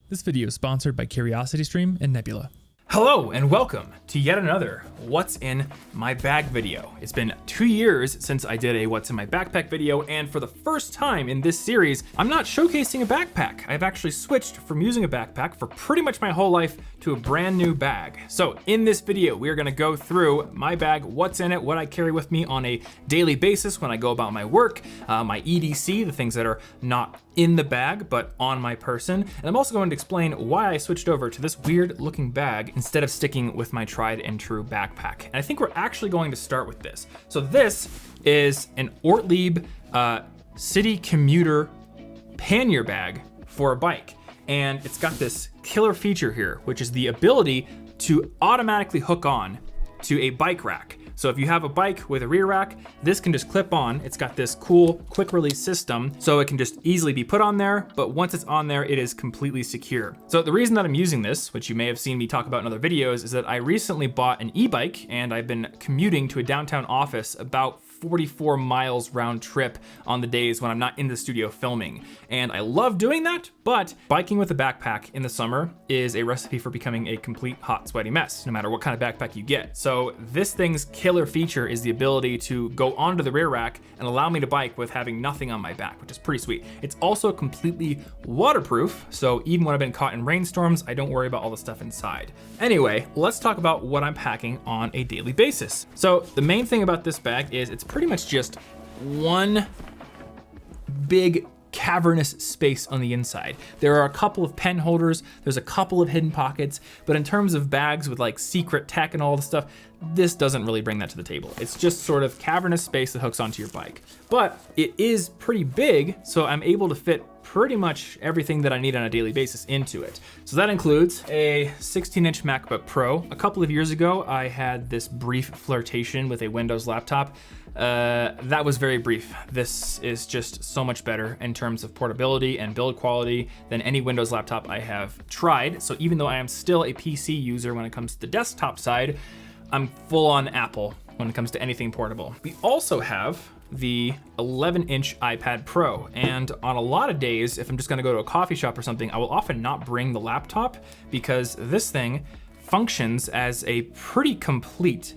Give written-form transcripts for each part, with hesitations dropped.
This video is sponsored by CuriosityStream and Nebula. Hello and welcome to yet another What's in My Bag video. It's been 2 years since I did a What's in My Backpack video, and for the first time in this series, I'm not showcasing a backpack. I've actually switched from using a backpack for pretty much my whole life to a brand new bag. So in this video, we are gonna go through my bag, what's in it, what I carry with me on a daily basis when I go about my work, my EDC, the things that are not in the bag, but on my person. And I'm also going to explain why I switched over to this weird looking bag instead of sticking with my tried and true backpack. And I think we're actually going to start with this. So this is an Ortlieb city commuter pannier bag for a bike. And it's got this killer feature here, which is the ability to automatically hook on to a bike rack. So if you have a bike with a rear rack, this can just clip on. It's got this cool quick release system, so it can just easily be put on there, but once it's on there, it is completely secure. So the reason that I'm using this, which you may have seen me talk about in other videos, is that I recently bought an e-bike and I've been commuting to a downtown office about 44 miles round trip on the days when I'm not in the studio filming. And I love doing that, but biking with a backpack in the summer is a recipe for becoming a complete hot, sweaty mess, no matter what kind of backpack you get. So this thing's killer feature is the ability to go onto the rear rack and allow me to bike with having nothing on my back, which is pretty sweet. It's also completely waterproof, so even when I've been caught in rainstorms, I don't worry about all the stuff inside. Anyway, let's talk about what I'm packing on a daily basis. So the main thing about this bag is it's pretty much just one big cavernous space on the inside. There are a couple of pen holders, there's a couple of hidden pockets, but in terms of bags with like secret tech and all the stuff, this doesn't really bring that to the table. It's just sort of cavernous space that hooks onto your bike. But it is pretty big, so I'm able to fit pretty much everything that I need on a daily basis into it. So that includes a 16-inch MacBook Pro. A couple of years ago, I had this brief flirtation with a Windows laptop. That was very brief. This is just so much better in terms of portability and build quality than any Windows laptop I have tried. So even though I am still a PC user when it comes to the desktop side, I'm full on Apple when it comes to anything portable. We also have the 11-inch iPad Pro, and on a lot of days, if I'm just gonna go to a coffee shop or something, I will often not bring the laptop because this thing functions as a pretty complete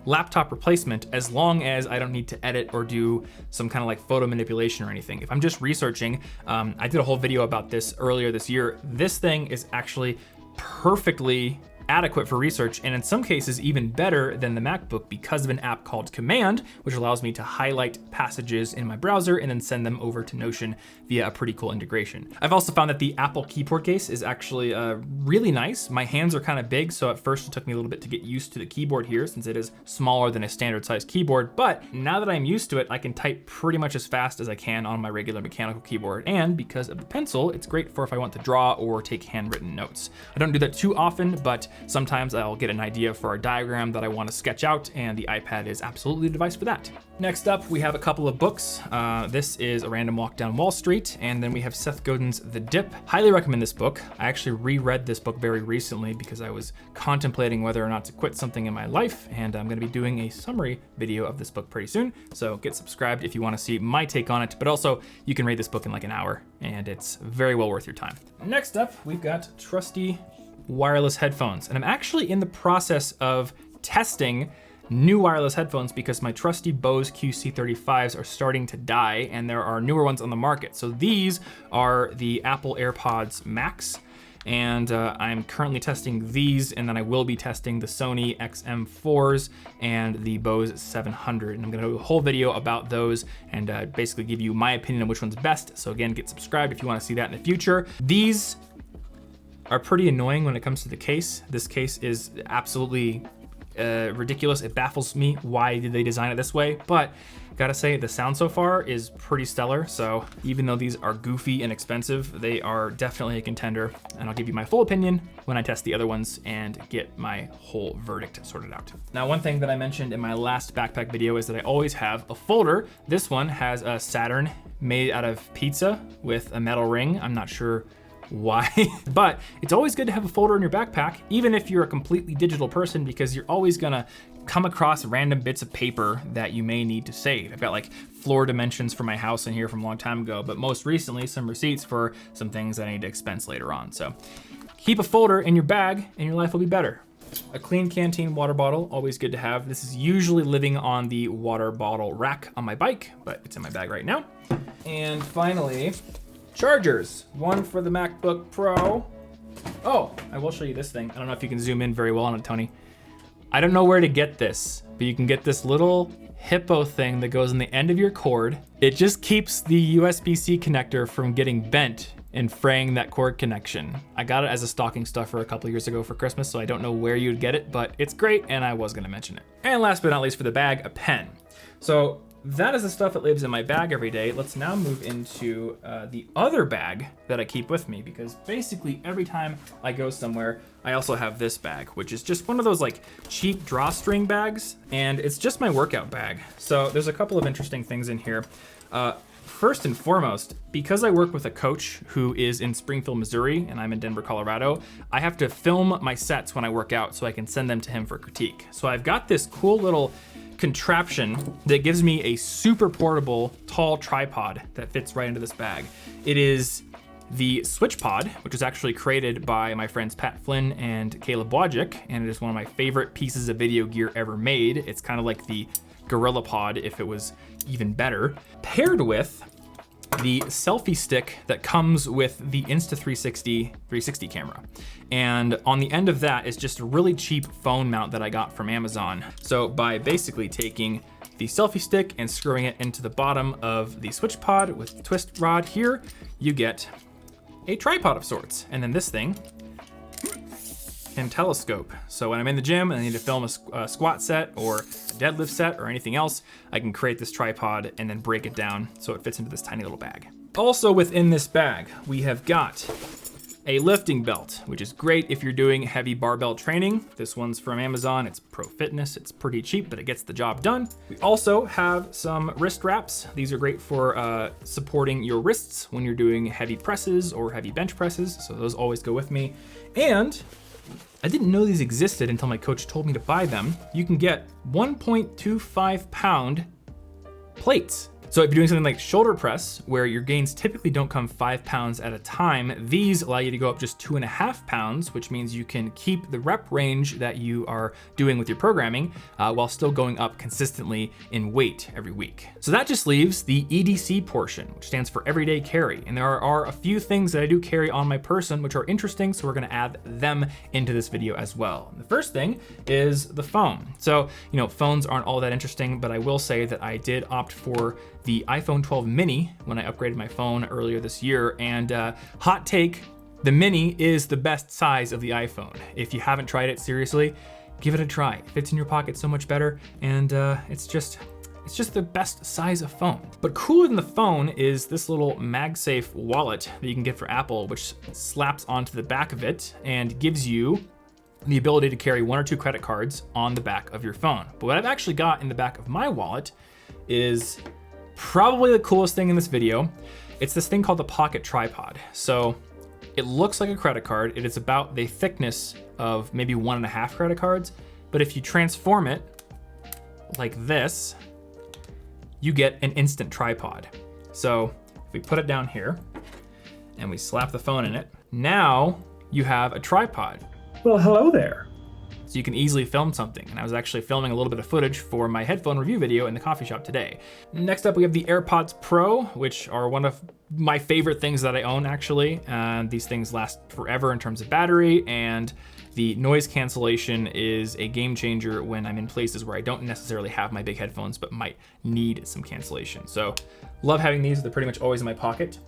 laptop replacement as long as I don't need to edit or do some kind of like photo manipulation or anything. If I'm just researching, I did a whole video about this earlier this year. This thing is actually perfectly adequate for research, and in some cases even better than the MacBook because of an app called Command, which allows me to highlight passages in my browser and then send them over to Notion via a pretty cool integration. I've also found that the Apple keyboard case is actually really nice. My hands are kind of big, so at first it took me a little bit to get used to the keyboard here since it is smaller than a standard size keyboard, but now that I'm used to it, I can type pretty much as fast as I can on my regular mechanical keyboard, and because of the pencil, it's great for if I want to draw or take handwritten notes. I don't do that too often, but sometimes I'll get an idea for a diagram that I want to sketch out, and the iPad is absolutely the device for that. Next up, we have a couple of books. This is A Random Walk Down Wall Street, and then we have Seth Godin's The Dip. Highly recommend this book. I actually reread this book very recently because I was contemplating whether or not to quit something in my life, and I'm gonna be doing a summary video of this book pretty soon, so get subscribed if you wanna see my take on it, but also you can read this book in like an hour, and it's very well worth your time. Next up, we've got trusty wireless headphones. And I'm actually in the process of testing new wireless headphones because my trusty Bose QC35s are starting to die and there are newer ones on the market. So these are the Apple AirPods Max, and I'm currently testing these, and then I will be testing the Sony XM4s and the Bose 700. And I'm gonna do a whole video about those and basically give you my opinion on which one's best. So again, get subscribed if you wanna see that in the future. These are pretty annoying when it comes to the case. This case is absolutely ridiculous. It baffles me. Why did they design it this way? But gotta say, the sound so far is pretty stellar. So even though these are goofy and expensive, they are definitely a contender. And I'll give you my full opinion when I test the other ones and get my whole verdict sorted out. Now, one thing that I mentioned in my last backpack video is that I always have a folder. This one has a Saturn made out of pizza with a metal ring. I'm not sure why, but it's always good to have a folder in your backpack, even if you're a completely digital person, because you're always gonna come across random bits of paper that you may need to save. I've got like floor dimensions for my house in here from a long time ago, but most recently some receipts for some things that I need to expense later on. So keep a folder in your bag and your life will be better. A clean canteen water bottle, always good to have. This is usually living on the water bottle rack on my bike, but it's in my bag right now. And finally, chargers. One for the MacBook Pro. Oh, I will show you this thing. I don't know if you can zoom in very well on it, Tony. I don't know where to get this, but you can get this little hippo thing that goes in the end of your cord. It just keeps the USB-C connector from getting bent and fraying that cord connection. I got it as a stocking stuffer a couple years ago for Christmas, so I don't know where you'd get it, but it's great, and I was gonna mention it. And last but not least for the bag, a pen. So that is the stuff that lives in my bag every day. Let's now move into the other bag that I keep with me, because basically every time I go somewhere, I also have this bag, which is just one of those like cheap drawstring bags, and it's just my workout bag. So there's a couple of interesting things in here. First and foremost, because I work with a coach who is in Springfield, Missouri, and I'm in Denver, Colorado, I have to film my sets when I work out so I can send them to him for critique. So I've got this cool little contraption that gives me a super portable, tall tripod that fits right into this bag. It is the Switch Pod, which was actually created by my friends Pat Flynn and Caleb Wojcik, and it is one of my favorite pieces of video gear ever made. It's kind of like the Gorilla Pod if it was even better, paired with the selfie stick that comes with the Insta360 360 camera. And on the end of that is just a really cheap phone mount that I got from Amazon. So by basically taking the selfie stick and screwing it into the bottom of the Switch Pod with the twist rod here, you get a tripod of sorts. And then this thing can telescope. So when I'm in the gym and I need to film a squat set or a deadlift set or anything else, I can create this tripod and then break it down so it fits into this tiny little bag. Also within this bag, we have got a lifting belt, which is great if you're doing heavy barbell training. This one's from Amazon, it's Pro Fitness. It's pretty cheap, but it gets the job done. We also have some wrist wraps. These are great for supporting your wrists when you're doing heavy presses or heavy bench presses. So those always go with me. And I didn't know these existed until my coach told me to buy them. You can get 1.25 pound plates. So if you're doing something like shoulder press, where your gains typically don't come 5 pounds at a time, these allow you to go up just 2.5 pounds, which means you can keep the rep range that you are doing with your programming while still going up consistently in weight every week. So that just leaves the EDC portion, which stands for everyday carry. And there are a few things that I do carry on my person, which are interesting. So we're gonna add them into this video as well. And the first thing is the phone. So, you know, phones aren't all that interesting, but I will say that I did opt for the iPhone 12 mini when I upgraded my phone earlier this year. And hot take, the mini is the best size of the iPhone. If you haven't tried it, seriously, give it a try. It fits in your pocket so much better, and it's just the best size of phone. But cooler than the phone is this little MagSafe wallet that you can get for Apple, which slaps onto the back of it and gives you the ability to carry 1 or 2 credit cards on the back of your phone. But what I've actually got in the back of my wallet is probably the coolest thing in this video. It's this thing called the Pocket Tripod. So it looks like a credit card. It is about the thickness of maybe 1.5 credit cards. But if you transform it like this, you get an instant tripod. So if we put it down here and we slap the phone in it, now you have a tripod. Well, hello there. So you can easily film something. And I was actually filming a little bit of footage for my headphone review video in the coffee shop today. Next up, we have the AirPods Pro, which are one of my favorite things that I own, actually. These things last forever in terms of battery, and the noise cancellation is a game changer when I'm in places where I don't necessarily have my big headphones, but might need some cancellation. So love having these. They're pretty much always in my pocket.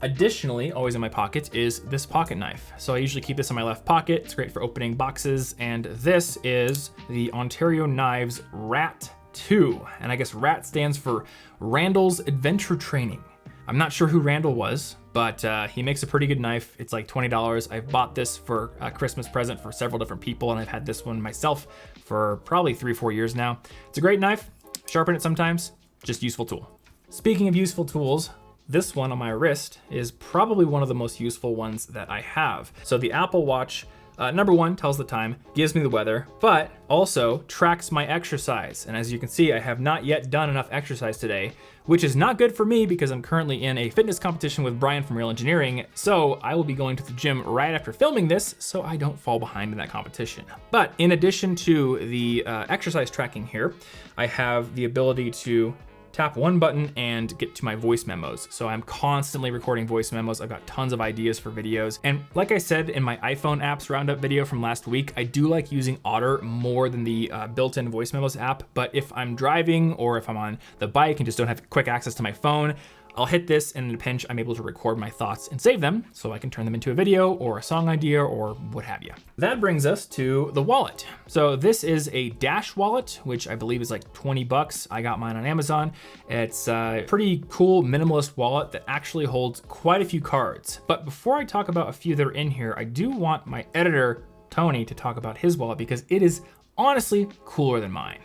Additionally, always in my pocket is this pocket knife. So I usually keep this in my left pocket. It's great for opening boxes. And this is the Ontario Knives Rat 2. And I guess RAT stands for Randall's Adventure Training. I'm not sure who Randall was, but he makes a pretty good knife. It's like $20. I've bought this for a Christmas present for several different people, and I've had this one myself for probably 3 or 4 years now. It's a great knife. Sharpen it sometimes. Just useful tool. Speaking of useful tools, this one on my wrist is probably one of the most useful ones that I have. So the Apple Watch, number one, tells the time, gives me the weather, but also tracks my exercise. And as you can see, I have not yet done enough exercise today, which is not good for me because I'm currently in a fitness competition with Brian from Real Engineering. So I will be going to the gym right after filming this so I don't fall behind in that competition. But in addition to the exercise tracking here, I have the ability to tap one button and get to my voice memos. So I'm constantly recording voice memos. I've got tons of ideas for videos. And like I said in my iPhone apps roundup video from last week, I do like using Otter more than the built-in voice memos app. But if I'm driving or if I'm on the bike and just don't have quick access to my phone, I'll hit this, and in a pinch, I'm able to record my thoughts and save them so I can turn them into a video or a song idea or what have you. That brings us to the wallet. So this is a Dash wallet, which I believe is like 20 bucks. I got mine on Amazon. It's a pretty cool minimalist wallet that actually holds quite a few cards. But before I talk about a few that are in here, I do want my editor, Tony, to talk about his wallet because it is honestly cooler than mine.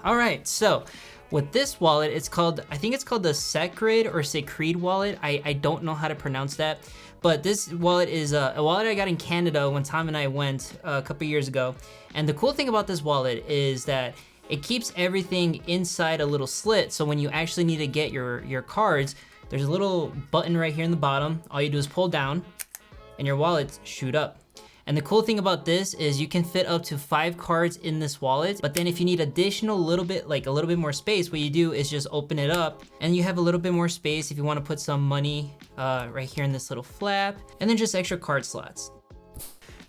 All right, so with this wallet, it's called, I think it's called the Sacred or Sacred wallet. I don't know how to pronounce that, but this wallet is a wallet I got in Canada when Tom and I went a couple years ago. And the cool thing about this wallet is that it keeps everything inside a little slit. So when you actually need to get your cards, there's a little button right here in the bottom. All you do is pull down and your wallets shoot up. And the cool thing about this is you can fit up to 5 cards in this wallet, but then if you need additional little bit more space, what you do is just open it up and you have a little bit more space if you wanna put some money right here in this little flap, and then just extra card slots.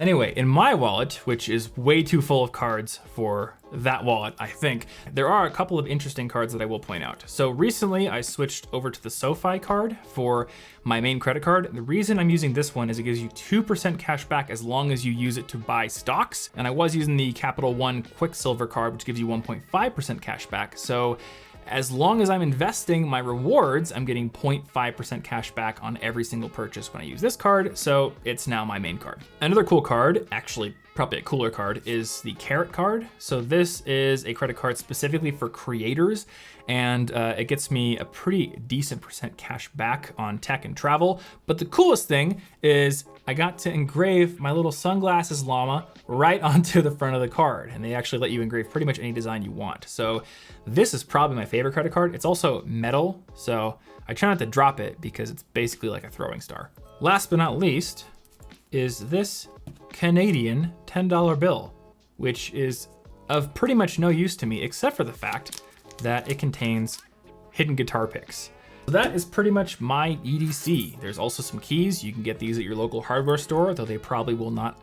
Anyway, in my wallet, which is way too full of cards for that wallet, I think, there are a couple of interesting cards that I will point out. So recently I switched over to the SoFi card for my main credit card. The reason I'm using this one is it gives you 2% cash back as long as you use it to buy stocks. And I was using the Capital One Quicksilver card, which gives you 1.5% cash back. So as long as I'm investing my rewards, I'm getting 0.5% cash back on every single purchase when I use this card, so it's now my main card. Another cool card, actually probably a cooler card, is the Carrot card. So this is a credit card specifically for creators, and it gets me a pretty decent percent cash back on tech and travel. But the coolest thing is I got to engrave my little sunglasses llama right onto the front of the card, and they actually let you engrave pretty much any design you want. So this is probably my favorite credit card. It's also metal, so I try not to drop it because it's basically like a throwing star. Last but not least is this Canadian $10 bill, which is of pretty much no use to me except for the fact that it contains hidden guitar picks. So that is pretty much my EDC. There's also some keys. You can get these at your local hardware store, though they probably will not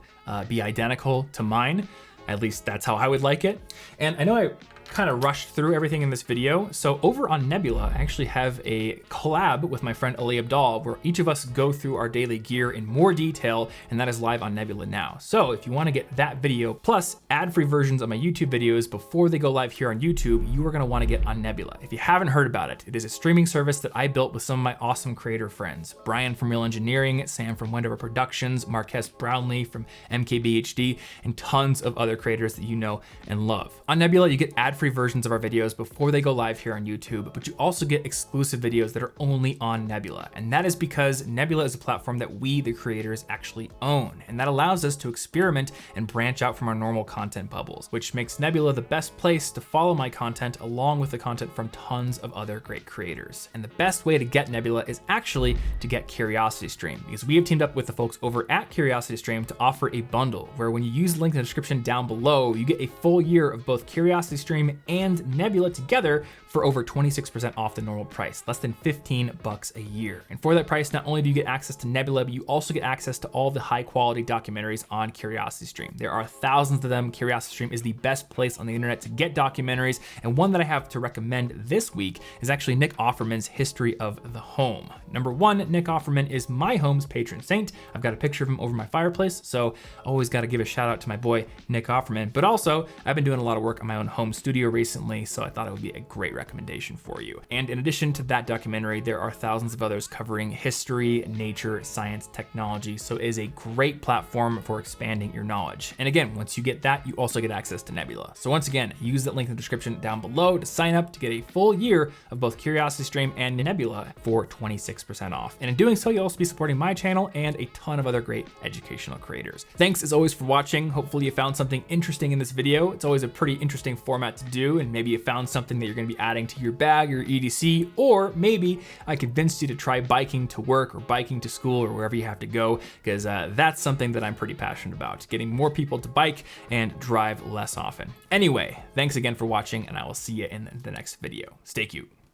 be identical to mine. At least that's how I would like it. And I know I kind of rushed through everything in this video. So over on Nebula, I actually have a collab with my friend Ali Abdal where each of us go through our daily gear in more detail, and that is live on Nebula now. So if you want to get that video plus ad-free versions of my YouTube videos before they go live here on YouTube, you are going to want to get on Nebula. If you haven't heard about it, it is a streaming service that I built with some of my awesome creator friends. Brian from Real Engineering, Sam from Wendover Productions, Marques Brownlee from MKBHD, and tons of other creators that you know and love. On Nebula, you get ad-free versions of our videos before they go live here on YouTube, but you also get exclusive videos that are only on Nebula. And that is because Nebula is a platform that we, the creators, actually own. And that allows us to experiment and branch out from our normal content bubbles, which makes Nebula the best place to follow my content along with the content from tons of other great creators. And the best way to get Nebula is actually to get CuriosityStream, because we have teamed up with the folks over at CuriosityStream to offer a bundle where when you use the link in the description down below, you get a full year of both CuriosityStream and Nebula together for over 26% off the normal price, less than 15 bucks a year. And for that price, not only do you get access to Nebula, but you also get access to all the high quality documentaries on CuriosityStream. There are thousands of them. CuriosityStream is the best place on the internet to get documentaries. And one that I have to recommend this week is actually Nick Offerman's History of the Home. Number one, Nick Offerman is my home's patron saint. I've got a picture of him over my fireplace, so always got to give a shout out to my boy, Nick Offerman. But also, I've been doing a lot of work on my own home studio studio recently, so I thought it would be a great recommendation for you. And in addition to that documentary, there are thousands of others covering history, nature, science, technology, so it is a great platform for expanding your knowledge. And again, once you get that, you also get access to Nebula. So once again, use that link in the description down below to sign up to get a full year of both CuriosityStream and Nebula for 26% off. And in doing so, you'll also be supporting my channel and a ton of other great educational creators. Thanks as always for watching. Hopefully you found something interesting in this video. It's always a pretty interesting format to do, and maybe you found something that you're gonna be adding to your bag or EDC, or maybe I convinced you to try biking to work or biking to school or wherever you have to go, because that's something that I'm pretty passionate about, getting more people to bike and drive less often. Anyway, thanks again for watching, and I will see you in the next video. Stay cute.